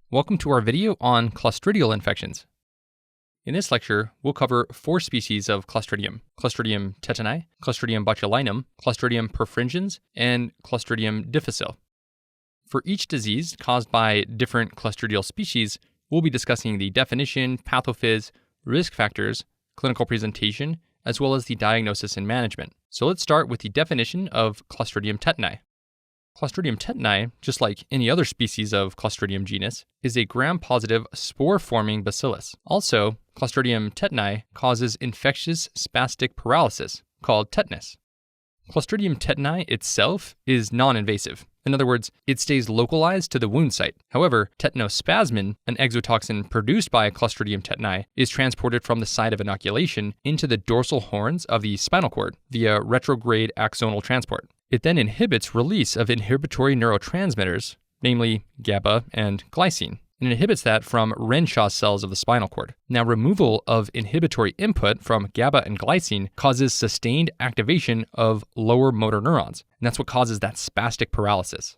Welcome to our video on Clostridial infections. In this lecture, we'll cover 4 species of Clostridium: Clostridium tetani, Clostridium botulinum, Clostridium perfringens, and Clostridium difficile. For each disease caused by different Clostridial species, we'll be discussing the definition, pathophys, risk factors, clinical presentation, as well as the diagnosis and management. So let's start with the definition of Clostridium tetani. Clostridium tetani, just like any other species of Clostridium genus, is a gram-positive spore-forming bacillus. Also, Clostridium tetani causes infectious spastic paralysis, called tetanus. Clostridium tetani itself is non-invasive. In other words, it stays localized to the wound site. However, tetanospasmin, an exotoxin produced by Clostridium tetani, is transported from the site of inoculation into the dorsal horns of the spinal cord via retrograde axonal transport. It then inhibits release of inhibitory neurotransmitters, namely GABA and glycine, and inhibits that from Renshaw cells of the spinal cord. Now, removal of inhibitory input from GABA and glycine causes sustained activation of lower motor neurons, and that's what causes that spastic paralysis.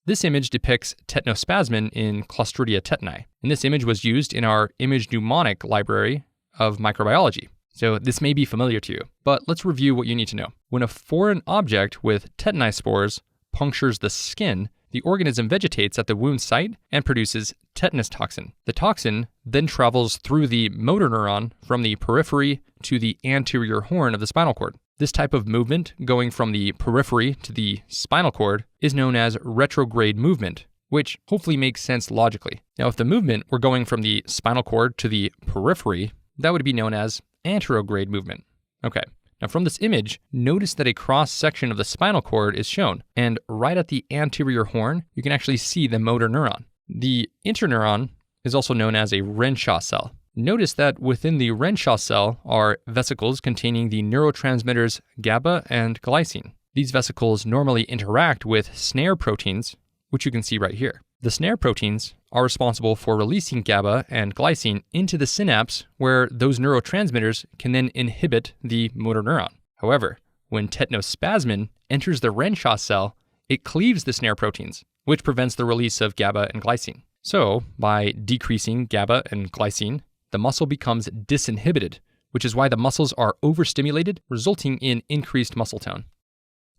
This image depicts tetanospasmin in Clostridia tetani, and this image was used in our image mnemonic library of microbiology. So this may be familiar to you, but let's review what you need to know. When a foreign object with tetani spores punctures the skin, the organism vegetates at the wound site and produces tetanus toxin. The toxin then travels through the motor neuron from the periphery to the anterior horn of the spinal cord. This type of movement, going from the periphery to the spinal cord, is known as retrograde movement, which hopefully makes sense logically. Now, if the movement were going from the spinal cord to the periphery, that would be known as anterograde movement. Okay, now from this image, notice that a cross-section of the spinal cord is shown, and right at the anterior horn, you can actually see the motor neuron. The interneuron is also known as a Renshaw cell. Notice that within the Renshaw cell are vesicles containing the neurotransmitters GABA and glycine. These vesicles normally interact with snare proteins, which you can see right here. The snare proteins are responsible for releasing GABA and glycine into the synapse, where those neurotransmitters can then inhibit the motor neuron. However, when tetanospasmin enters the Renshaw cell, it cleaves the snare proteins, which prevents the release of GABA and glycine. So, by decreasing GABA and glycine, the muscle becomes disinhibited, which is why the muscles are overstimulated, resulting in increased muscle tone.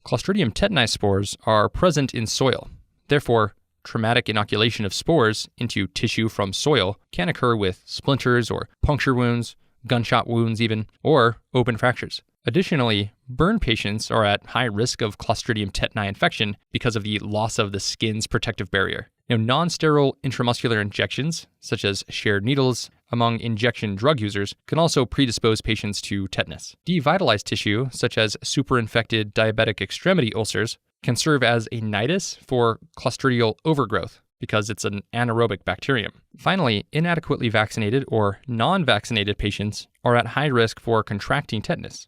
Clostridium tetani spores are present in soil. Therefore, traumatic inoculation of spores into tissue from soil can occur with splinters or puncture wounds, gunshot wounds even, or open fractures. Additionally, burn patients are at high risk of Clostridium tetani infection because of the loss of the skin's protective barrier. Now, non-sterile intramuscular injections, such as shared needles among injection drug users, can also predispose patients to tetanus. Devitalized tissue, such as superinfected diabetic extremity ulcers, can serve as a nidus for Clostridial overgrowth because it's an anaerobic bacterium. Finally, inadequately vaccinated or non-vaccinated patients are at high risk for contracting tetanus.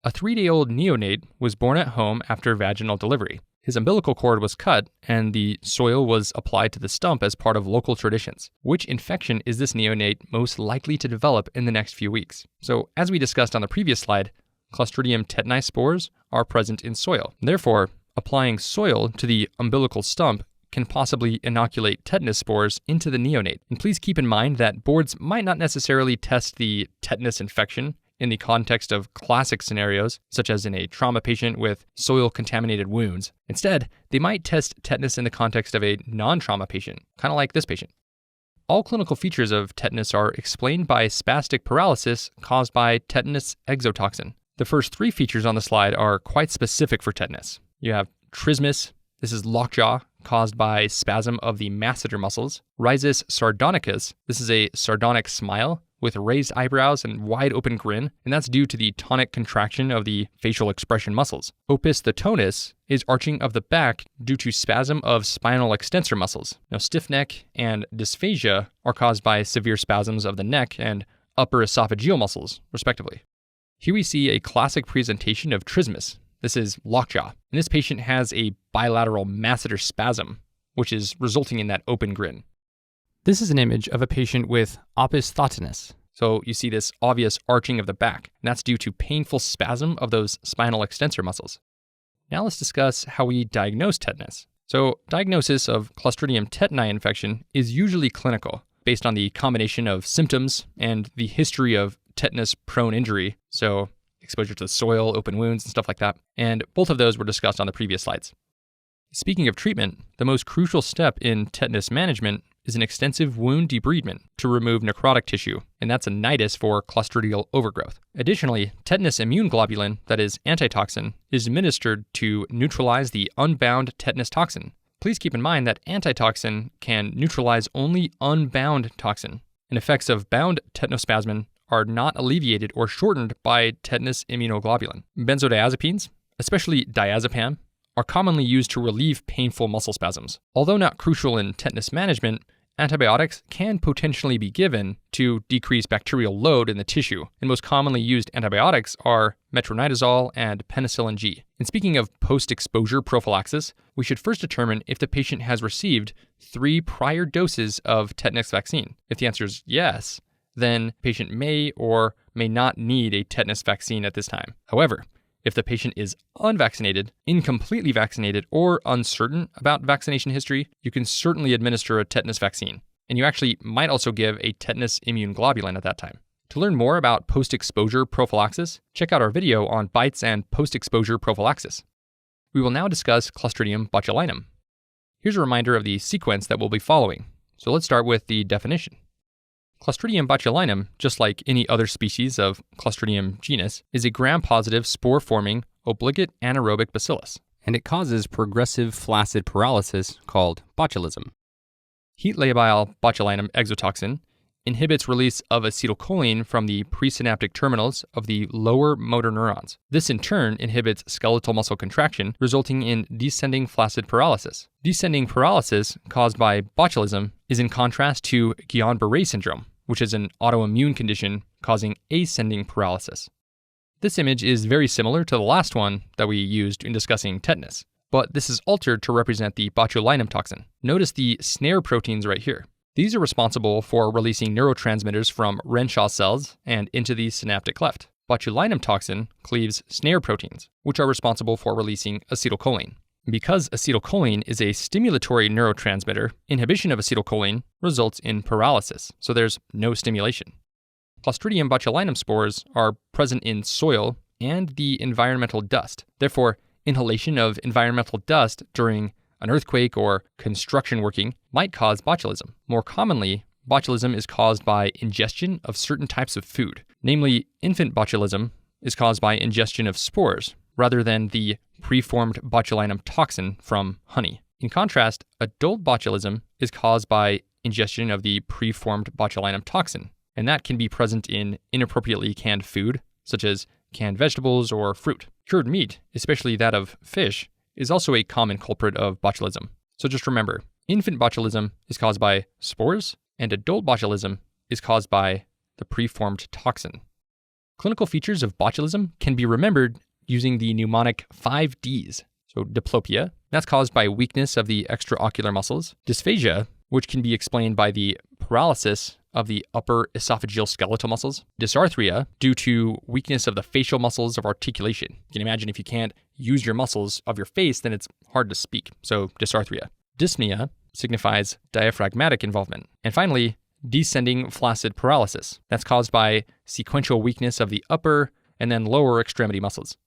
A 3-day-old neonate was born at home after vaginal delivery. His umbilical cord was cut and the soil was applied to the stump as part of local traditions. Which infection is this neonate most likely to develop in the next few weeks? So, as we discussed on the previous slide, Clostridium tetani spores are present in soil. Therefore, applying soil to the umbilical stump can possibly inoculate tetanus spores into the neonate. And please keep in mind that boards might not necessarily test the tetanus infection in the context of classic scenarios, such as in a trauma patient with soil-contaminated wounds. Instead, they might test tetanus in the context of a non-trauma patient, kind of like this patient. All clinical features of tetanus are explained by spastic paralysis caused by tetanus exotoxin. The first 3 features on the slide are quite specific for tetanus. You have trismus. This is lockjaw caused by spasm of the masseter muscles. Rhizus sardonicus. This is a sardonic smile with raised eyebrows and wide open grin, and that's due to the tonic contraction of the facial expression muscles. Opisthotonus is arching of the back due to spasm of spinal extensor muscles. Now, stiff neck and dysphagia are caused by severe spasms of the neck and upper esophageal muscles, respectively. Here we see a classic presentation of trismus. This is lockjaw, and this patient has a bilateral masseter spasm, which is resulting in that open grin. This is an image of a patient with opisthotonus. So you see this obvious arching of the back, and that's due to painful spasm of those spinal extensor muscles. Now let's discuss how we diagnose tetanus. So, diagnosis of Clostridium tetani infection is usually clinical, based on the combination of symptoms and the history of tetanus-prone injury, so exposure to soil, open wounds, and stuff like that. And both of those were discussed on the previous slides. Speaking of treatment, the most crucial step in tetanus management is an extensive wound debridement to remove necrotic tissue, and that's a nidus for clostridial overgrowth. Additionally, tetanus immune globulin, that is antitoxin, is administered to neutralize the unbound tetanus toxin. Please keep in mind that antitoxin can neutralize only unbound toxin, and effects of bound tetanospasmin are not alleviated or shortened by tetanus immunoglobulin. Benzodiazepines, especially diazepam, are commonly used to relieve painful muscle spasms. Although not crucial in tetanus management, antibiotics can potentially be given to decrease bacterial load in the tissue, and most commonly used antibiotics are metronidazole and penicillin G. And speaking of post-exposure prophylaxis, we should first determine if the patient has received 3 prior doses of tetanus vaccine. If the answer is yes, then the patient may or may not need a tetanus vaccine at this time. However, if the patient is unvaccinated, incompletely vaccinated, or uncertain about vaccination history, you can certainly administer a tetanus vaccine. And you actually might also give a tetanus immune globulin at that time. To learn more about post-exposure prophylaxis, check out our video on bites and post-exposure prophylaxis. We will now discuss Clostridium botulinum. Here's a reminder of the sequence that we'll be following. So let's start with the definition. Clostridium botulinum, just like any other species of Clostridium genus, is a gram-positive spore-forming obligate anaerobic bacillus, and it causes progressive flaccid paralysis called botulism. Heat labile botulinum exotoxin inhibits release of acetylcholine from the presynaptic terminals of the lower motor neurons. This in turn inhibits skeletal muscle contraction, resulting in descending flaccid paralysis. Descending paralysis caused by botulism is in contrast to Guillain-Barré syndrome, which is an autoimmune condition causing ascending paralysis. This image is very similar to the last one that we used in discussing tetanus, but this is altered to represent the botulinum toxin. Notice the snare proteins right here. These are responsible for releasing neurotransmitters from Renshaw cells and into the synaptic cleft. Botulinum toxin cleaves snare proteins, which are responsible for releasing acetylcholine. Because acetylcholine is a stimulatory neurotransmitter, inhibition of acetylcholine results in paralysis, so there's no stimulation. Clostridium botulinum spores are present in soil and the environmental dust. Therefore, inhalation of environmental dust during an earthquake or construction working might cause botulism. More commonly, botulism is caused by ingestion of certain types of food. Namely, infant botulism is caused by ingestion of spores, rather than the preformed botulinum toxin from honey. In contrast, adult botulism is caused by ingestion of the preformed botulinum toxin, and that can be present in inappropriately canned food, such as canned vegetables or fruit. Cured meat, especially that of fish, is also a common culprit of botulism. So just remember, infant botulism is caused by spores, and adult botulism is caused by the preformed toxin. Clinical features of botulism can be remembered using the mnemonic 5 Ds. So diplopia, that's caused by weakness of the extraocular muscles. Dysphagia, which can be explained by the paralysis of the upper esophageal skeletal muscles. Dysarthria, due to weakness of the facial muscles of articulation. You can imagine if you can't use your muscles of your face, then it's hard to speak. So dysarthria. Dyspnea signifies diaphragmatic involvement. And finally, descending flaccid paralysis. That's caused by sequential weakness of the upper and then lower extremity muscles.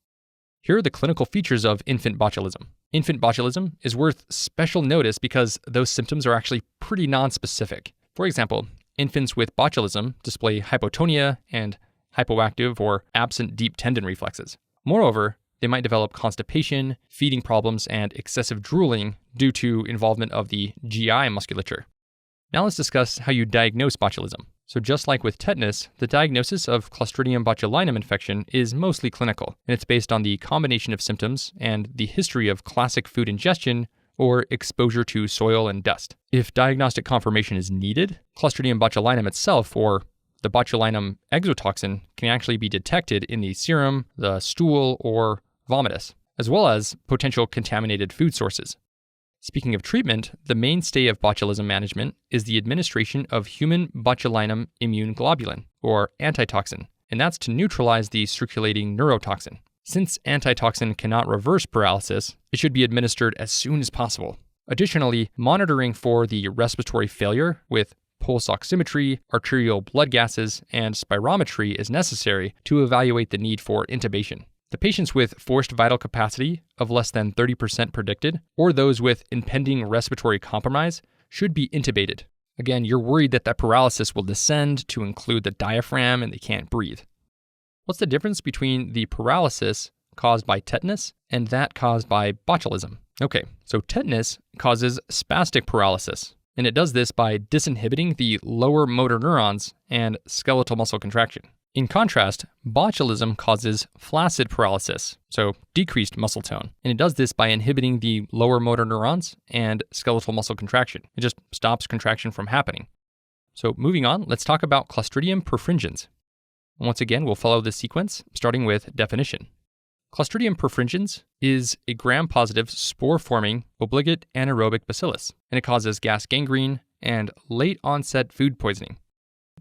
Here are the clinical features of infant botulism. Infant botulism is worth special notice because those symptoms are actually pretty nonspecific. For example, infants with botulism display hypotonia and hypoactive or absent deep tendon reflexes. Moreover, they might develop constipation, feeding problems, and excessive drooling due to involvement of the GI musculature. Now let's discuss how you diagnose botulism. So just like with tetanus, the diagnosis of Clostridium botulinum infection is mostly clinical, and it's based on the combination of symptoms and the history of classic food ingestion or exposure to soil and dust. If diagnostic confirmation is needed, Clostridium botulinum itself, or the botulinum exotoxin, can actually be detected in the serum, the stool, or vomitus, as well as potential contaminated food sources. Speaking of treatment, the mainstay of botulism management is the administration of human botulinum immune globulin, or antitoxin, and that's to neutralize the circulating neurotoxin. Since antitoxin cannot reverse paralysis, it should be administered as soon as possible. Additionally, monitoring for the respiratory failure with pulse oximetry, arterial blood gases, and spirometry is necessary to evaluate the need for intubation. The patients with forced vital capacity of less than 30% predicted, or those with impending respiratory compromise, should be intubated. Again, you're worried that paralysis will descend to include the diaphragm and they can't breathe. What's the difference between the paralysis caused by tetanus and that caused by botulism? Okay, so tetanus causes spastic paralysis, and it does this by disinhibiting the lower motor neurons and skeletal muscle contraction. In contrast, botulism causes flaccid paralysis, so decreased muscle tone, and it does this by inhibiting the lower motor neurons and skeletal muscle contraction. It just stops contraction from happening. So moving on, let's talk about Clostridium perfringens. Once again, we'll follow this sequence, starting with definition. Clostridium perfringens is a gram-positive spore-forming obligate anaerobic bacillus, and it causes gas gangrene and late-onset food poisoning.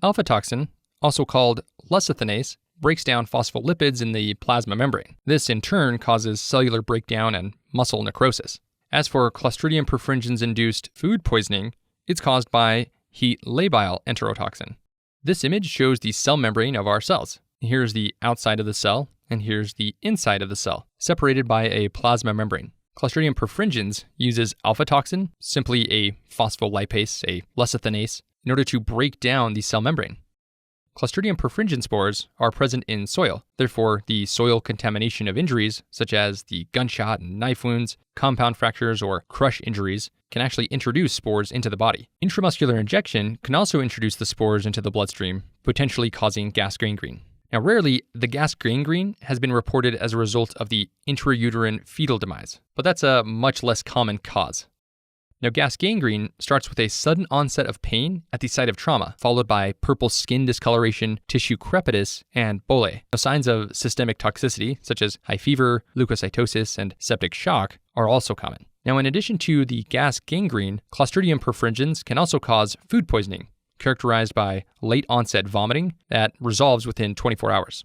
Alpha toxin, also called lecithinase, breaks down phospholipids in the plasma membrane. This, in turn, causes cellular breakdown and muscle necrosis. As for Clostridium perfringens-induced food poisoning, it's caused by heat labile enterotoxin. This image shows the cell membrane of our cells. Here's the outside of the cell, and here's the inside of the cell, separated by a plasma membrane. Clostridium perfringens uses alpha toxin, simply a phospholipase, a lecithinase, in order to break down the cell membrane. Clostridium perfringens spores are present in soil. Therefore, the soil contamination of injuries, such as the gunshot and knife wounds, compound fractures, or crush injuries, can actually introduce spores into the body. Intramuscular injection can also introduce the spores into the bloodstream, potentially causing gas gangrene. Now, rarely, the gas gangrene has been reported as a result of the intrauterine fetal demise, but that's a much less common cause. Now, gas gangrene starts with a sudden onset of pain at the site of trauma, followed by purple skin discoloration, tissue crepitus, and bullae. Now, signs of systemic toxicity, such as high fever, leukocytosis, and septic shock, are also common. Now, in addition to the gas gangrene, Clostridium perfringens can also cause food poisoning, characterized by late-onset vomiting that resolves within 24 hours.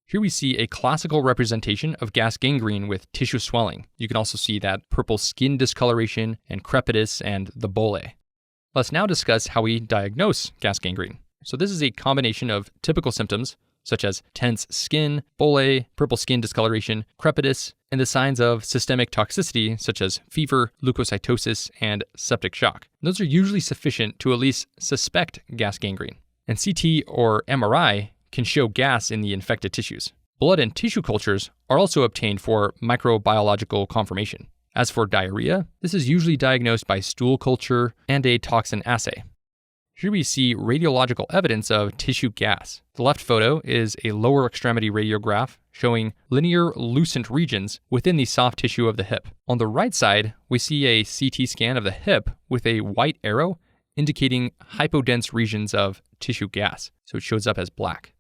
Here we see a classical representation of gas gangrene with tissue swelling. You can also see that purple skin discoloration and crepitus and the bullae. Let's now discuss how we diagnose gas gangrene. So this is a combination of typical symptoms such as tense skin, bullae, purple skin discoloration, crepitus, and the signs of systemic toxicity such as fever, leukocytosis, and septic shock. Those are usually sufficient to at least suspect gas gangrene. And CT or MRI can show gas in the infected tissues. Blood and tissue cultures are also obtained for microbiological confirmation. As for diarrhea, this is usually diagnosed by stool culture and a toxin assay. Here we see radiological evidence of tissue gas. The left photo is a lower extremity radiograph showing linear lucent regions within the soft tissue of the hip. On the right side, we see a CT scan of the hip with a white arrow indicating hypodense regions of tissue gas, so it shows up as black.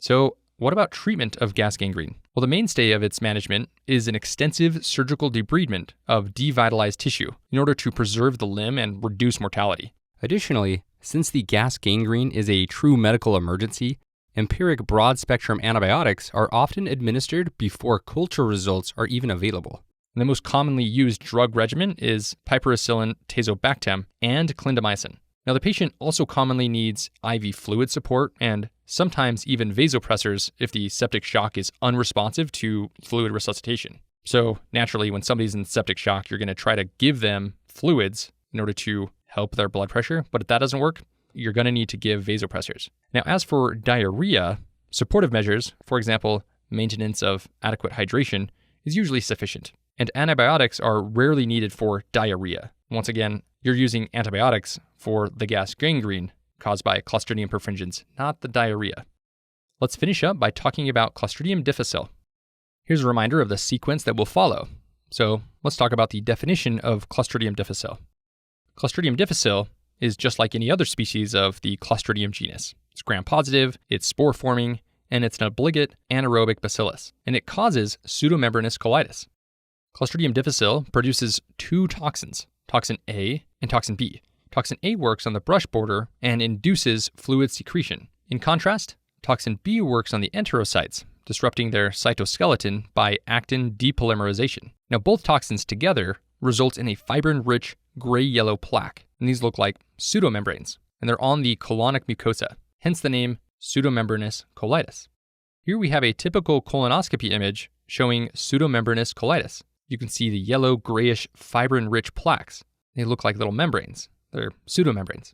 So, what about treatment of gas gangrene? Well, the mainstay of its management is an extensive surgical debridement of devitalized tissue in order to preserve the limb and reduce mortality. Additionally, since the gas gangrene is a true medical emergency, empiric broad-spectrum antibiotics are often administered before culture results are even available. And the most commonly used drug regimen is piperacillin tazobactam and clindamycin. Now, the patient also commonly needs IV fluid support and sometimes even vasopressors if the septic shock is unresponsive to fluid resuscitation. So naturally, when somebody's in septic shock, you're going to try to give them fluids in order to help their blood pressure. But if that doesn't work, you're going to need to give vasopressors. Now, as for diarrhea, supportive measures, for example, maintenance of adequate hydration, is usually sufficient. And antibiotics are rarely needed for diarrhea. Once again, you're using antibiotics for the gas gangrene caused by Clostridium perfringens, not the diarrhea. Let's finish up by talking about Clostridium difficile. Here's a reminder of the sequence that will follow. So let's talk about the definition of Clostridium difficile. Clostridium difficile is just like any other species of the Clostridium genus. It's gram-positive, it's spore-forming, and it's an obligate anaerobic bacillus, and it causes pseudomembranous colitis. Clostridium difficile produces two toxins, toxin A and toxin B. Toxin A works on the brush border and induces fluid secretion. In contrast, toxin B works on the enterocytes, disrupting their cytoskeleton by actin depolymerization. Now, both toxins together results in a fibrin-rich gray-yellow plaque, and these look like pseudomembranes, and they're on the colonic mucosa, hence the name pseudomembranous colitis. Here we have a typical colonoscopy image showing pseudomembranous colitis. You can see the yellow, grayish, fibrin-rich plaques. They look like little membranes. They're pseudomembranes.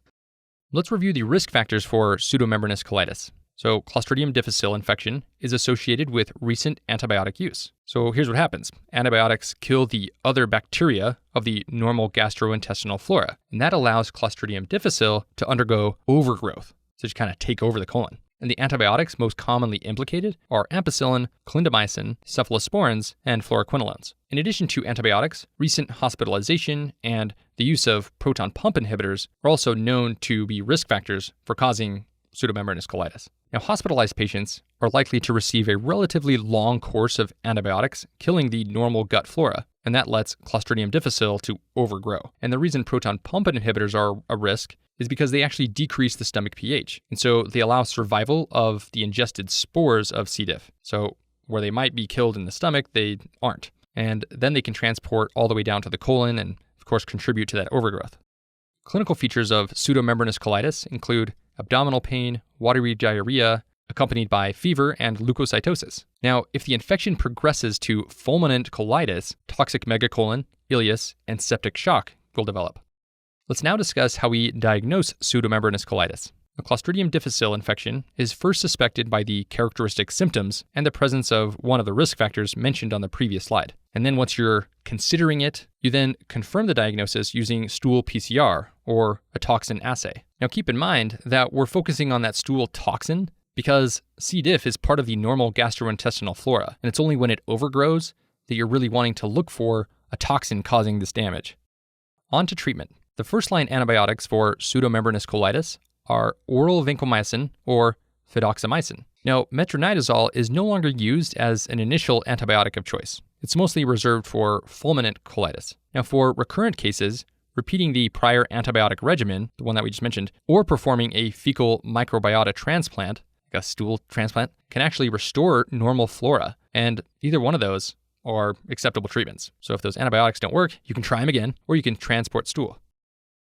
Let's review the risk factors for pseudomembranous colitis. So Clostridium difficile infection is associated with recent antibiotic use. So here's what happens. Antibiotics kill the other bacteria of the normal gastrointestinal flora, and that allows Clostridium difficile to undergo overgrowth, to just kind of take over the colon. And the antibiotics most commonly implicated are ampicillin, clindamycin, cephalosporins, and fluoroquinolones. In addition to antibiotics, recent hospitalization and the use of proton pump inhibitors are also known to be risk factors for causing pseudomembranous colitis. Now, hospitalized patients are likely to receive a relatively long course of antibiotics, killing the normal gut flora, and that lets Clostridium difficile to overgrow. And the reason proton pump inhibitors are a risk is because they actually decrease the stomach pH, and so they allow survival of the ingested spores of C. diff. So where they might be killed in the stomach, they aren't. And then they can transport all the way down to the colon and, of course, contribute to that overgrowth. Clinical features of pseudomembranous colitis include abdominal pain, watery diarrhea, accompanied by fever and leukocytosis. Now, if the infection progresses to fulminant colitis, toxic megacolon, ileus, and septic shock will develop. Let's now discuss how we diagnose pseudomembranous colitis. A Clostridium difficile infection is first suspected by the characteristic symptoms and the presence of one of the risk factors mentioned on the previous slide. And then once you're considering it, you then confirm the diagnosis using stool PCR or a toxin assay. Now keep in mind that we're focusing on that stool toxin because C. diff is part of the normal gastrointestinal flora, and it's only when it overgrows that you're really wanting to look for a toxin causing this damage. On to treatment. The first-line antibiotics for pseudomembranous colitis are oral vancomycin or fidaxomicin. Now, metronidazole is no longer used as an initial antibiotic of choice. It's mostly reserved for fulminant colitis. Now, for recurrent cases, repeating the prior antibiotic regimen, the one that we just mentioned, or performing a fecal microbiota transplant, like a stool transplant, can actually restore normal flora, and either one of those are acceptable treatments. So if those antibiotics don't work, you can try them again, or you can transport stool.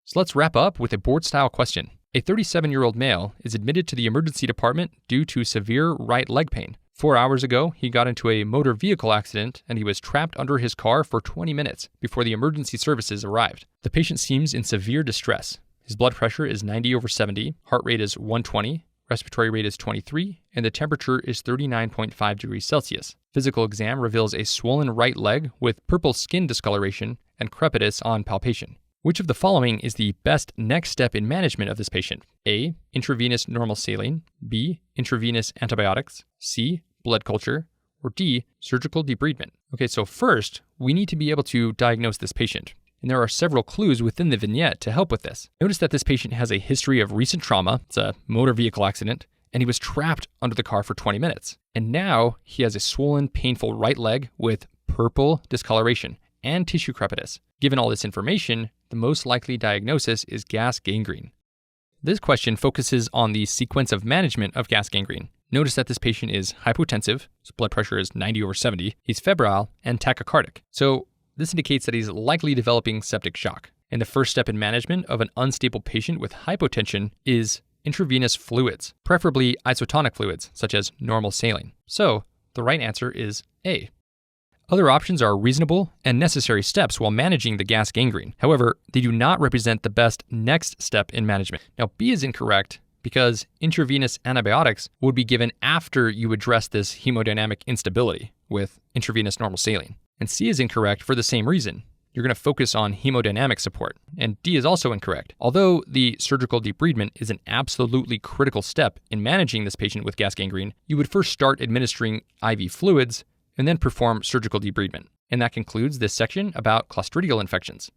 So let's wrap up with a board-style question. A 37-year-old male is admitted to the emergency department due to severe right leg pain. 4 hours ago, he got into a motor vehicle accident and he was trapped under his car for 20 minutes before the emergency services arrived. The patient seems in severe distress. His blood pressure is 90/70, heart rate is 120, respiratory rate is 23, and the temperature is 39.5 degrees Celsius. Physical exam reveals a swollen right leg with purple skin discoloration and crepitus on palpation. Which of the following is the best next step in management of this patient? A. Intravenous normal saline. B. Intravenous antibiotics. C. Blood culture. Or D. Surgical debridement. Okay, so first, we need to be able to diagnose this patient. And there are several clues within the vignette to help with this. Notice that this patient has a history of recent trauma. It's a motor vehicle accident. And he was trapped under the car for 20 minutes. And now he has a swollen, painful right leg with purple discoloration and tissue crepitus. Given all this information, the most likely diagnosis is gas gangrene. This question focuses on the sequence of management of gas gangrene. Notice that this patient is hypotensive, his blood pressure is 90/70, he's febrile, and tachycardic. So this indicates that he's likely developing septic shock. And the first step in management of an unstable patient with hypotension is intravenous fluids, preferably isotonic fluids, such as normal saline. So the right answer is A. Other options are reasonable and necessary steps while managing the gas gangrene. However, they do not represent the best next step in management. Now, B is incorrect because intravenous antibiotics would be given after you address this hemodynamic instability with intravenous normal saline. And C is incorrect for the same reason. You're going to focus on hemodynamic support. And D is also incorrect. Although the surgical debridement is an absolutely critical step in managing this patient with gas gangrene, you would first start administering IV fluids and then perform surgical debridement. And that concludes this section about Clostridial infections.